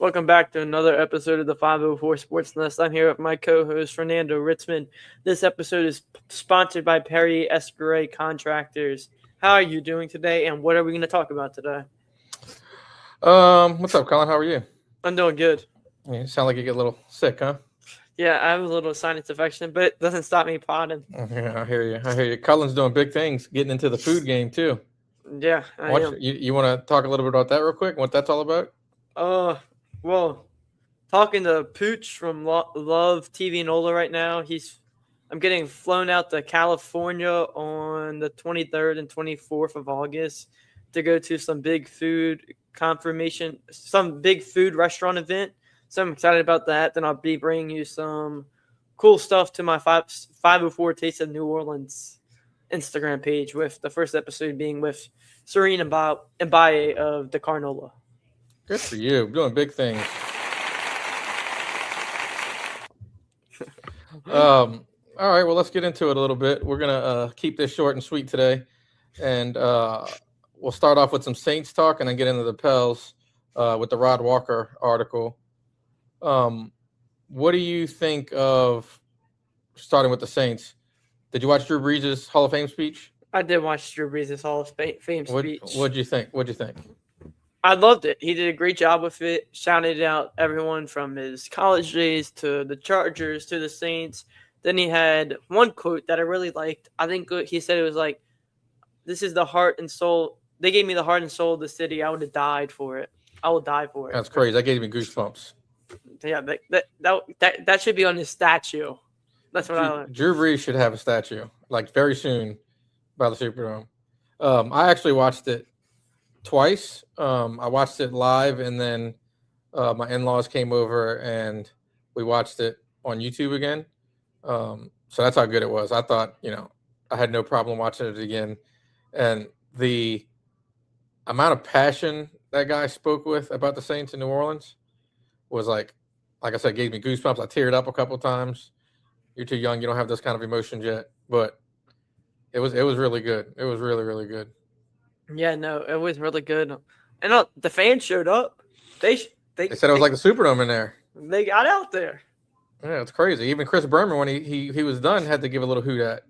Welcome back to another episode of the 504 Sports Nest. I'm here with my co-host Fernando Ritzman. This episode is sponsored by Perry Escray Contractors. How are you doing today, and what are we going to talk about today? What's up, Colin? How are you? I'm doing good. You sound like you get a little sick, huh? Yeah, I have a little sinus infection, but it doesn't stop me potting. Yeah, I hear you. I hear you. Colin's doing big things, getting into the food game too. Yeah, I am. You want to talk a little bit about that real quick? What that's all about? Well, talking to Pooch from Love TV Nola right now. I'm getting flown out to California on the 23rd and 24th of August to go to some big food restaurant event. So I'm excited about that. Then I'll be bringing you some cool stuff to my 504 Taste of New Orleans Instagram page, with the first episode being with Serene and Mbaye of the Carnola. Good for you. Doing big things. All right, well, let's get into it a little bit. We're gonna keep this short and sweet today, and we'll start off with some Saints talk, and then get into the Pels with the Rod Walker article. What do you think of starting with the Saints? Did you watch Drew Brees' Hall of Fame speech? I did watch Drew Brees' Hall of Fame speech. What'd you think? I loved it. He did a great job with it. Shouted out everyone from his college days to the Chargers to the Saints. Then he had one quote that I really liked. I think he said it was like, "This is the heart and soul. They gave me the heart and soul of the city. I would have died for it. I will die for it." That's crazy. That gave me goosebumps. Yeah, that should be on his statue. That's what I learned. Drew Brees should have a statue, like very soon, by the Superdome. I actually watched it twice. I watched it live, and then my in-laws came over and we watched it on YouTube again. So that's how good it was. I thought, I had no problem watching it again. And the amount of passion that guy spoke with about the Saints in New Orleans was like I said, gave me goosebumps. I teared up a couple of times. You're too young. You don't have those kind of emotions yet, but it was really good. It was really, really good. Yeah, no, it was really good. And the fans showed up. They said it was like the Superdome in there. They got out there. Yeah, it's crazy. Even Chris Berman, when he was done, had to give a little hoot at.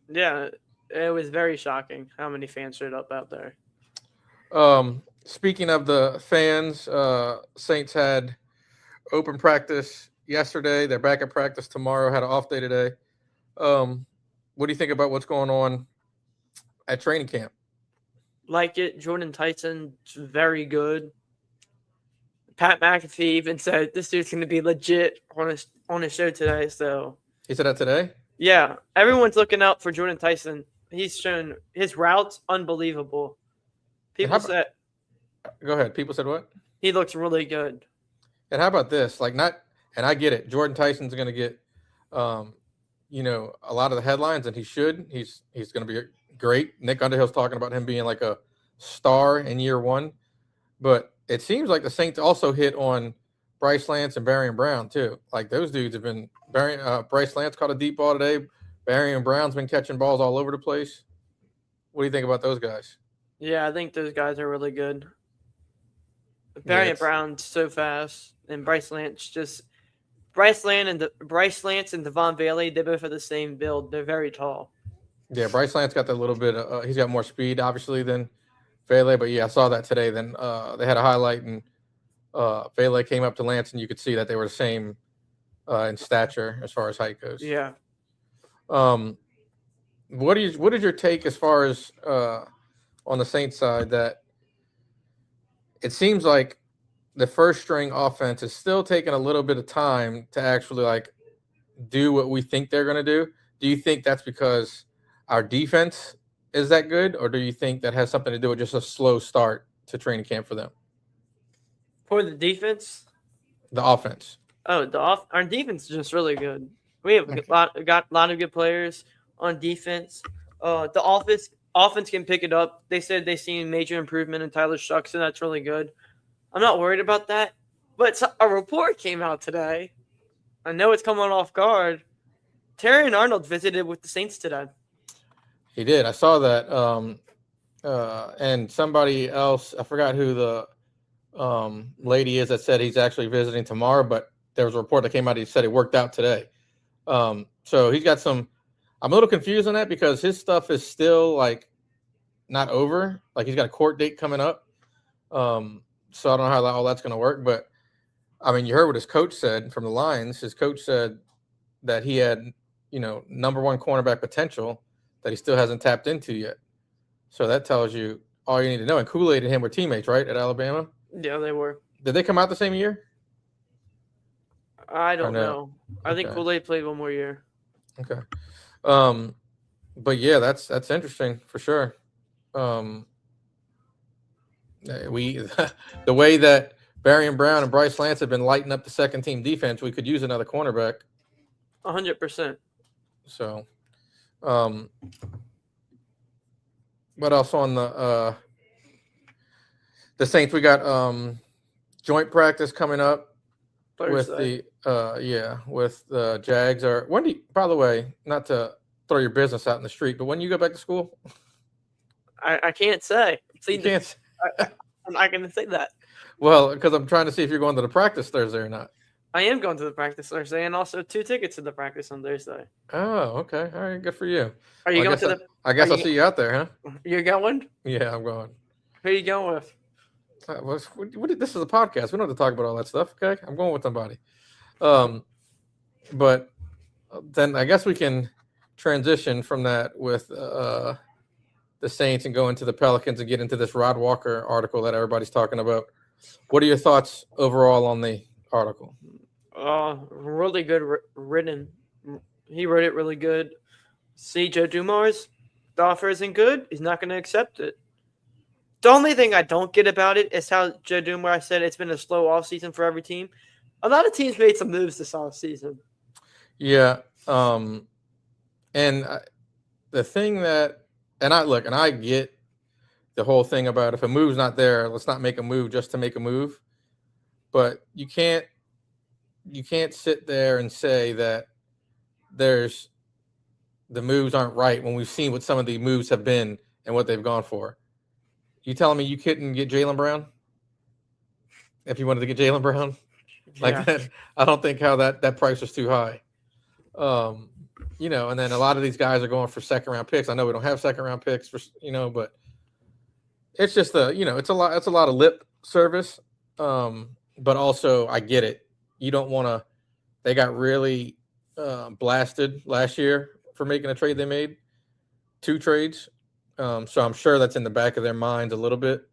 Yeah, it was very shocking how many fans showed up out there. Speaking of the fans, Saints had open practice yesterday. They're back at practice tomorrow. Had an off day today. What do you think about what's going on at training camp? Like it. Jordan Tyson's very good. Pat McAfee even said this dude's going to be legit on his show today. So he said that today? Yeah, everyone's looking out for Jordan Tyson. He's shown his routes unbelievable. People said, "Go ahead." People said what? He looks really good. And how about this? And I get it. Jordan Tyson's going to get, a lot of the headlines, and he should. He's going to be great. Nick Underhill's talking about him being like a star in year one, but it seems like the Saints also hit on Bryce Lance and Barry Brown too. Like those dudes have been. Bryce Lance caught a deep ball today. Barry Brown's been catching balls all over the place. What do you think about those guys? Yeah, I think those guys are really good. Barry Brown's so fast, and Bryce Lance and Devon Bailey, they both have the same build. They're very tall. Yeah, Bryce Lance got that little bit. He's got more speed, obviously, than Bailey. But yeah, I saw that today. Then they had a highlight, and Bailey came up to Lance, and you could see that they were the same in stature as far as height goes. Yeah. What is your take as far as on the Saints side, that it seems like the first string offense is still taking a little bit of time to actually do what we think they're going to do? Do you think that's because our defense is that good, or do you think that has something to do with just a slow start to training camp for them? For the defense? The offense. Oh, our defense is just really good. We have got a lot of good players on defense. The offense can pick it up. They said they seen major improvement in Tyler Shucks, and that's really good. I'm not worried about that. But a report came out today. I know it's coming off guard. Terry Arnold visited with the Saints today. He did. I saw that. And somebody else, I forgot who the lady is that said he's actually visiting tomorrow, but there was a report that came out. He said it worked out today. So he's got some. I'm a little confused on that because his stuff is still like not over. Like he's got a court date coming up. So I don't know how all that's going to work. But I mean, you heard what his coach said from the Lions. His coach said that he had, number one cornerback potential that he still hasn't tapped into yet. So that tells you all you need to know. And Kool-Aid and him were teammates, right, at Alabama? Yeah, they were. Did they come out the same year? I don't know. I think Kool-Aid played one more year. Okay. But yeah, that's interesting for sure. The way that Barian Brown and Bryce Lance have been lighting up the second team defense, we could use another cornerback. 100%. So, what else on the Saints? We got joint practice coming up Thursday. with the Jags. Or when do you, by the way, not to throw your business out in the street, but when you go back to school? I can't say. You can't. I'm not going to say that. Well, because I'm trying to see if you're going to the practice Thursday or not. I am going to the practice Thursday, and also 2 tickets to the practice on Thursday. Oh, okay. All right, good for you. Are you going to the? I guess I'll see you out there, huh? You're going? Yeah, I'm going. Who are you going with? This is a podcast. We don't have to talk about all that stuff, okay? I'm going with somebody. But then I guess we can transition from that with the Saints and go into the Pelicans and get into this Rod Walker article that everybody's talking about. What are your thoughts overall on the article? Really good written. He wrote it really good. See, Joe Dumars, the offer isn't good. He's not going to accept it. The only thing I don't get about it is how Joe Dumars said it's been a slow offseason for every team. A lot of teams made some moves this offseason. Yeah. And the thing that, and I get the whole thing about if a move's not there, let's not make a move just to make a move. But you can't sit there and say that the moves aren't right when we've seen what some of the moves have been and what they've gone for. You telling me you couldn't get Jaylen Brown if you wanted to get Jaylen Brown? Like that, I don't think how that price was too high. And then a lot of these guys are going for second round picks. I know we don't have second round picks for, but it's just it's a lot of lip service. But also I get it. You don't want to, they got really blasted last year for making a trade they made, 2 trades. So I'm sure that's in the back of their minds a little bit.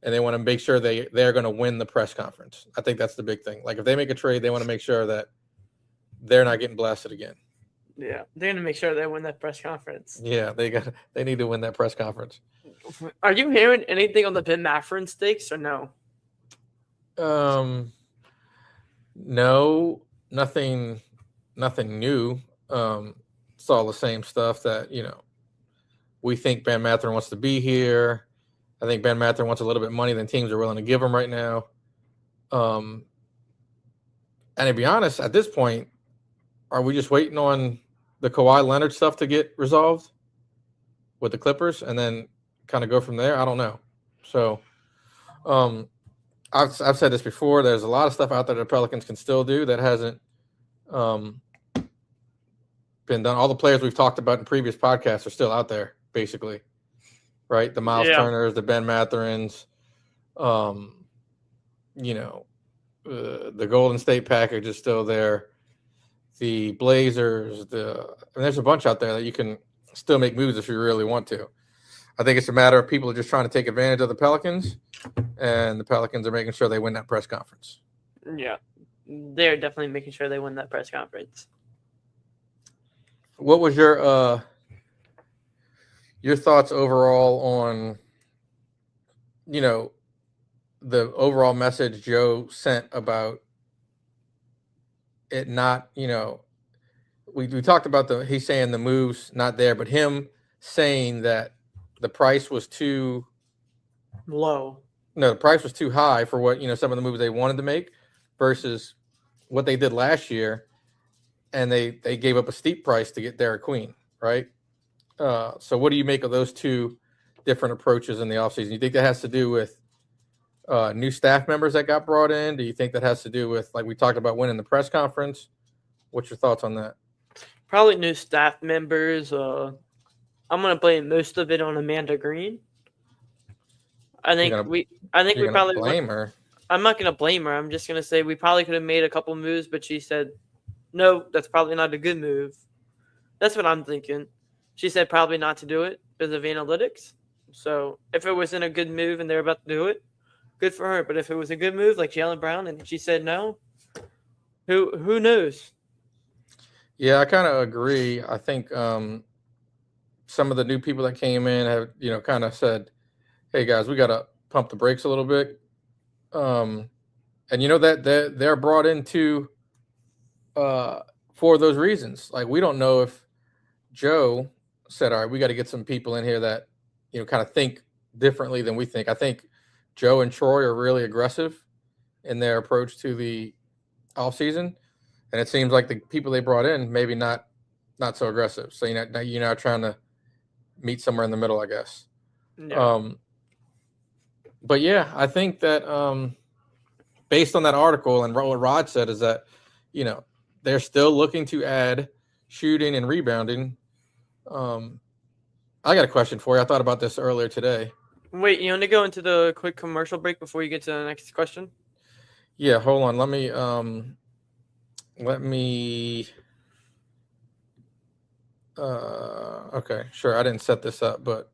And they want to make sure they're going to win the press conference. I think that's the big thing. Like if they make a trade, they want to make sure that they're not getting blasted again. Yeah, they're going to make sure they win that press conference. Yeah, they need to win that press conference. Are you hearing anything on the Ben Mathurin stakes or no? No, nothing new. It's all the same stuff that, we think Ben Mathurin wants to be here. I think Ben Mathurin wants a little bit of money than teams are willing to give him right now. And to be honest, at this point, are we just waiting on the Kawhi Leonard stuff to get resolved with the Clippers and then kind of go from there? I don't know. So I've said this before. There's a lot of stuff out there that the Pelicans can still do that hasn't been done. All the players we've talked about in previous podcasts are still out there, basically. Right? The Miles Turners, the Ben Mathurins, the Golden State package is still there. The Blazers, there's a bunch out there that you can still make moves if you really want to. I think it's a matter of people are just trying to take advantage of the Pelicans, and the Pelicans are making sure they win that press conference. Yeah, they're definitely making sure they win that press conference. What was your thoughts overall on, the overall message Joe sent about it not, we talked about he's saying the moves not there, but him saying that the price was too low. No, the price was too high for what, some of the moves they wanted to make versus what they did last year. And they gave up a steep price to get Derek Queen, right? So what do you make of those two different approaches in the offseason? You think that has to do with new staff members that got brought in? Do you think that has to do with, like we talked about, winning the press conference? What's your thoughts on that? Probably new staff members. I'm gonna blame most of it on Amanda Green. I You're think gonna we. I think you're we gonna probably. blame her? I'm not gonna blame her. I'm just gonna say we probably could have made a couple moves, but she said, "No, that's probably not a good move." That's what I'm thinking. She said probably not to do it because of analytics. So if it wasn't a good move and they're about to do it, good for her. But if it was a good move like Jalen Brown and she said no, who knows? Yeah, I kind of agree. I think some of the new people that came in have, kind of said, "Hey guys, we got to pump the brakes a little bit." And that they're brought into for those reasons. Like, we don't know if Joe said, "All right, we got to get some people in here that kind of think differently than we think." I think Joe and Troy are really aggressive in their approach to the offseason, and it seems like the people they brought in maybe not so aggressive. So you're now trying to meet somewhere in the middle, I guess. Yeah. Um, but yeah, I think that based on that article and what Rod said is that they're still looking to add shooting and rebounding. I got a question for you. I thought about this earlier today. Wait, you want to go into the quick commercial break before you get to the next question? Yeah, hold on. Let me okay, sure. I didn't set this up, but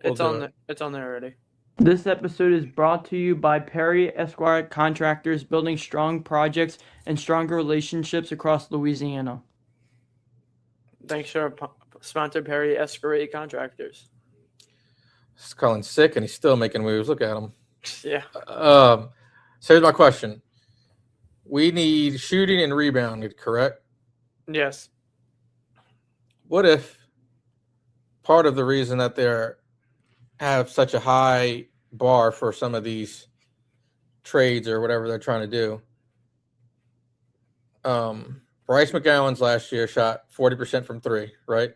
we'll It's do on it. there. It's on there already. This episode is brought to you by Perry Esquire Contractors, building strong projects and stronger relationships across Louisiana. Thanks to our sponsor, Perry Esquire Contractors. He's calling sick and he's still making moves. Look at him. Yeah. So here's my question. We need shooting and rebounding, correct? Yes. What if part of the reason that they're have such a high bar for some of these trades or whatever they're trying to do? Bryce McGowan's last year shot 40% from three, right?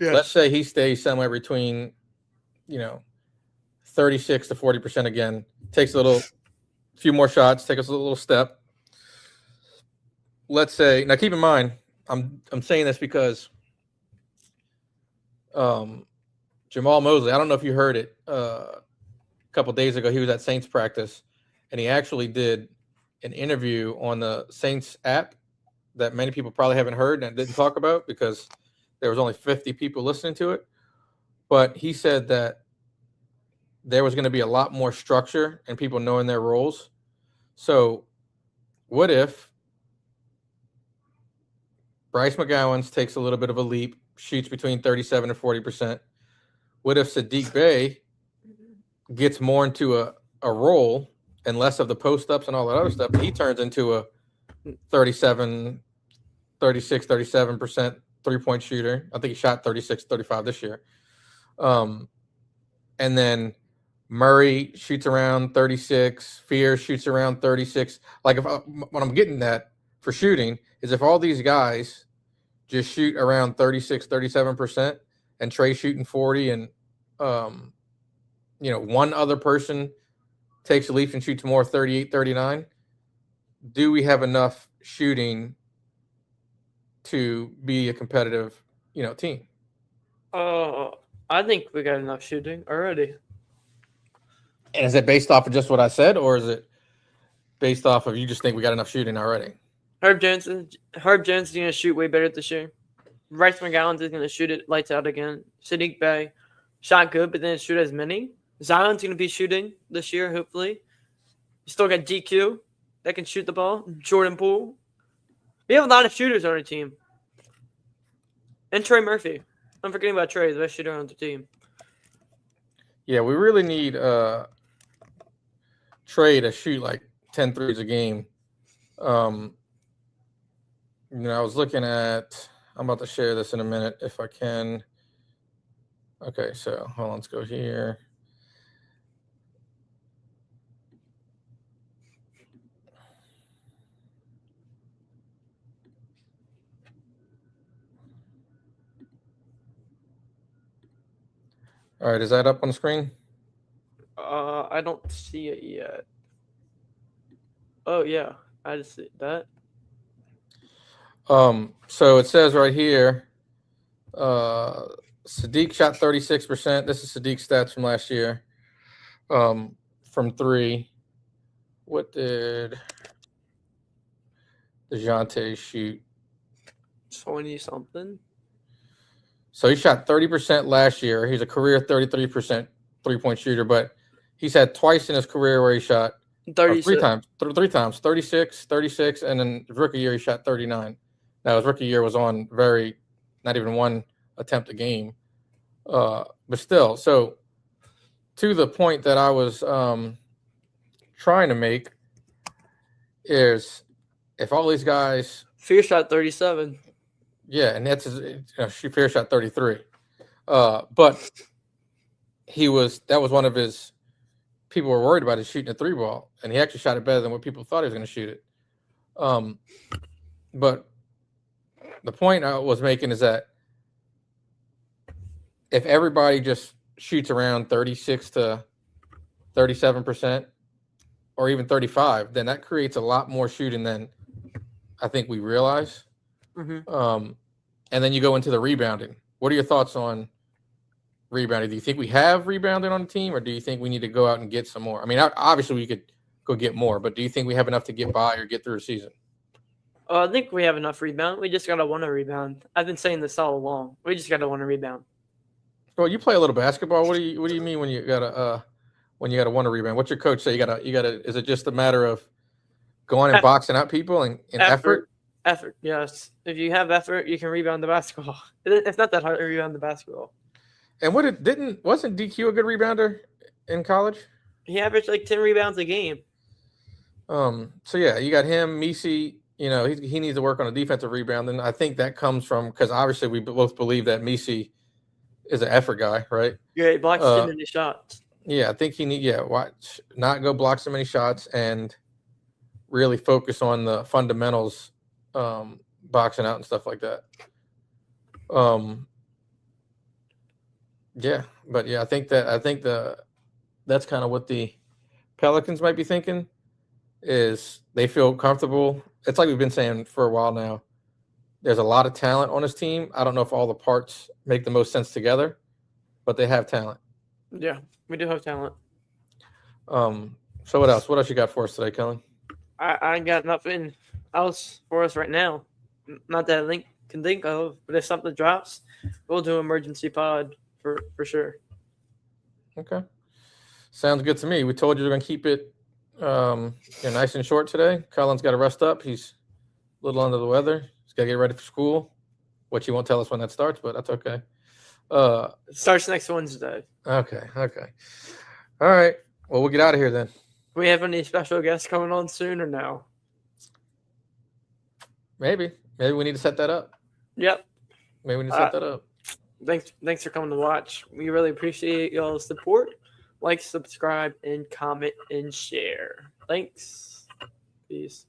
Yes. Let's say he stays somewhere between, 36 to 40% again. Takes a few more shots, take us a little step. Let's say, now keep in mind, I'm saying this because Jamal Mosley, I don't know if you heard it a couple days ago, he was at Saints practice and he actually did an interview on the Saints app that many people probably haven't heard and didn't talk about because there was only 50 people listening to it. But he said that there was going to be a lot more structure and people knowing their roles. So what if Bryce McGowan's takes a little bit of a leap, shoots between 37 and 40%? What if Sadiq Bey gets more into a role and less of the post-ups and all that other stuff? And he turns into a 37, 36, 37% three-point shooter. I think he shot 36, 35 this year. And then Murray shoots around 36. Fear shoots around 36. Like, what I'm getting at for shooting is if all these guys just shoot around 36, 37%, and Trey shooting 40, and one other person takes a leap and shoots more, 38, 39, do we have enough shooting to be a competitive, team? I think we got enough shooting already. And is it based off of just what I said, or is it based off of you just think we got enough shooting already? Herb Jones is going to shoot way better this year. Bryce McGowan is going to shoot it lights out again. Sadiq Bey shot good, but didn't shoot as many. Zion's going to be shooting this year, hopefully. You still got GQ that can shoot the ball. Jordan Poole. We have a lot of shooters on our team. And Trey Murphy. I'm forgetting about Trey, the best shooter on the team. Yeah, we really need Trey to shoot like 10 threes a game. I was looking at, I'm about to share this in a minute if I can. Okay, so hold on, let's go here. All right, is that up on the screen? I don't see it yet. Oh yeah, I just see that. So it says right here, Sadiq shot 36%. This is Sadiq's stats from last year. From three. What did DeJounte shoot? 20 something. So he shot 30% last year. He's a career 33% 3-point shooter, but he's had twice in his career where he shot 36. three times, 36, and then his rookie year he shot 39. Now his rookie year was on not even one attempt a game. But still, so to the point that I was trying to make is if all these guys Fear shot 37. Yeah, and that's Fear shot 33. But that was one of his people were worried about his shooting a 3-ball, and he actually shot it better than what people thought he was going to shoot it. But the point I was making is that if everybody just shoots around 36 to 37% or even 35, then that creates a lot more shooting than I think we realize. Mm-hmm. And then you go into the rebounding. What are your thoughts on rebounding? Do you think we have rebounding on the team, or do you think we need to go out and get some more? I mean, obviously we could go get more, but do you think we have enough to get by or get through a season? I think we have enough rebound. We just gotta want to rebound. I've been saying this all along. We just gotta want to rebound. Well, you play a little basketball. What do you mean when you gotta want to rebound? What's your coach say? You gotta. Is it just a matter of going and boxing out people and effort? Effort, yes. If you have effort, you can rebound the basketball. It's not that hard to rebound the basketball. And wasn't DQ a good rebounder in college? He averaged like 10 rebounds a game. So yeah, you got him, Messi. You know, he needs to work on a defensive rebound, and I think that comes from because obviously we both believe that Messi is an effort guy, right? Yeah, he blocks too many shots. Yeah, I think watch not go block so many shots and really focus on the fundamentals, boxing out and stuff like that. Yeah, but yeah, I think that's kind of what the Pelicans might be thinking is they feel comfortable. It's like we've been saying for a while now. There's a lot of talent on this team. I don't know if all the parts make the most sense together, but they have talent. Yeah, we do have talent. So what else? What else you got for us today, Kellen? I got nothing else for us right now. Not that I can think of, but if something drops, we'll do emergency pod for sure. Okay. Sounds good to me. We told you we're going to keep it nice and short today. Cullen's got to rest up. He's a little under the weather. He's got to get ready for school, which he won't tell us when that starts, but that's okay. It starts next Wednesday. Okay. All right. Well, we'll get out of here then. Do we have any special guests coming on soon or no? Maybe we need to set that up. Yep. Maybe we need to set that up. Thanks for coming to watch. We really appreciate y'all's support. Like, subscribe, and comment, and share. Thanks. Peace.